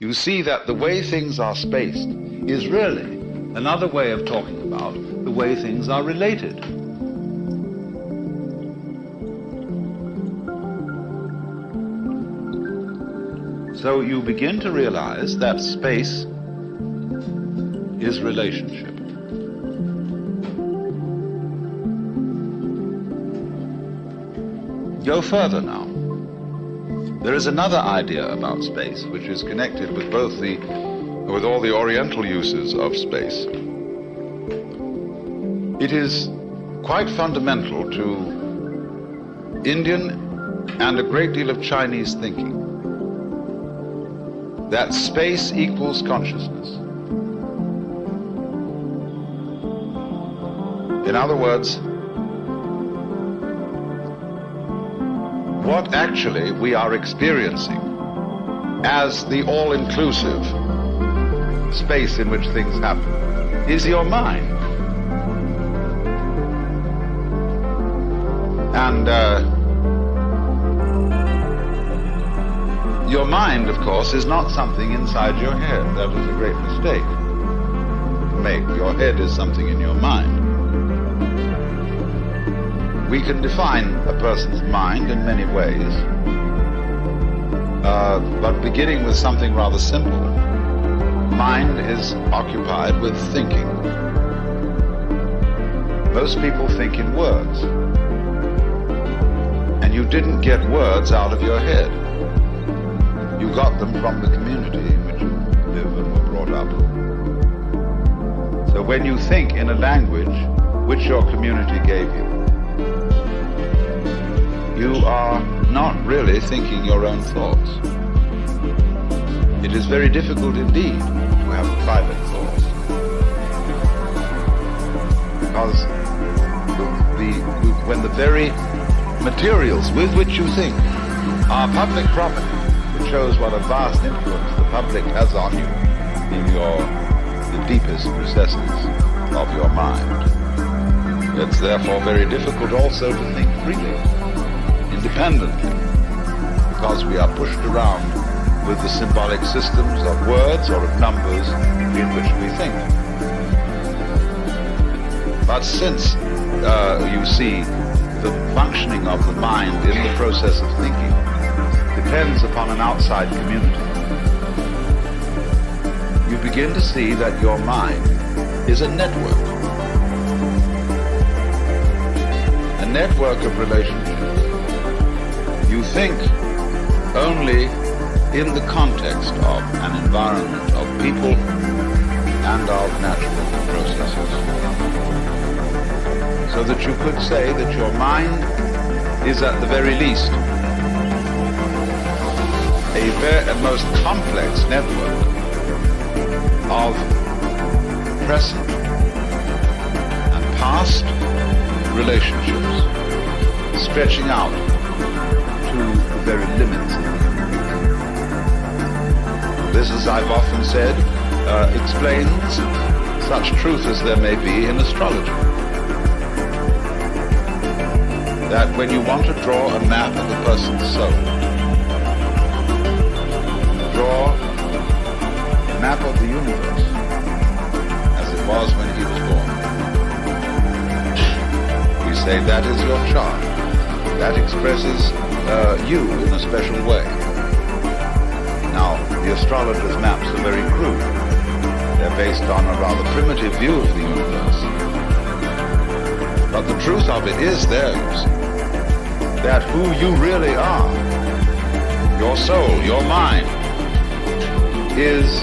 you see that the way things are spaced is really another way of talking about the way things are related. So you begin to realize that space is relationship. Go further now. There is another idea about space which is connected with with all the Oriental uses of space. It is quite fundamental to Indian and a great deal of Chinese thinking that space equals consciousness. In other words, what actually we are experiencing as the all-inclusive space in which things happen is your mind. And your mind, of course, is not something inside your head. That is a great mistake to make. Your head is something in your mind. We can define a person's mind in many ways, but beginning with something rather simple, mind is occupied with thinking. Most people think in words, and you didn't get words out of your head. You got them from the community in which you live and were brought up. So when you think in a language which your community gave you, you are not really thinking your own thoughts. It is very difficult indeed to have private thoughts, because when the very materials with which you think are public property, it shows what a vast influence the public has on you in the deepest recesses of your mind. It's therefore very difficult also to think freely, independently, because we are pushed around with the symbolic systems of words or of numbers in which we think. But since you see the functioning of the mind in the process of thinking depends upon an outside community, you begin to see that your mind is a network of relationships. You think only in the context of an environment of people and of natural processes. So that you could say that your mind is at the very least a most complex network of present and past relationships stretching out to the very limits of the community. This, as I've often said, explains such truth as there may be in astrology. That when you want to draw a map of a person's soul, draw a map of the universe as it was when he was born. We say that is your chart. That expresses you in a special way. Now, the astrologer's maps are very crude. They're based on a rather primitive view of the universe. But the truth of it is theirs, that who you really are, your soul, your mind, is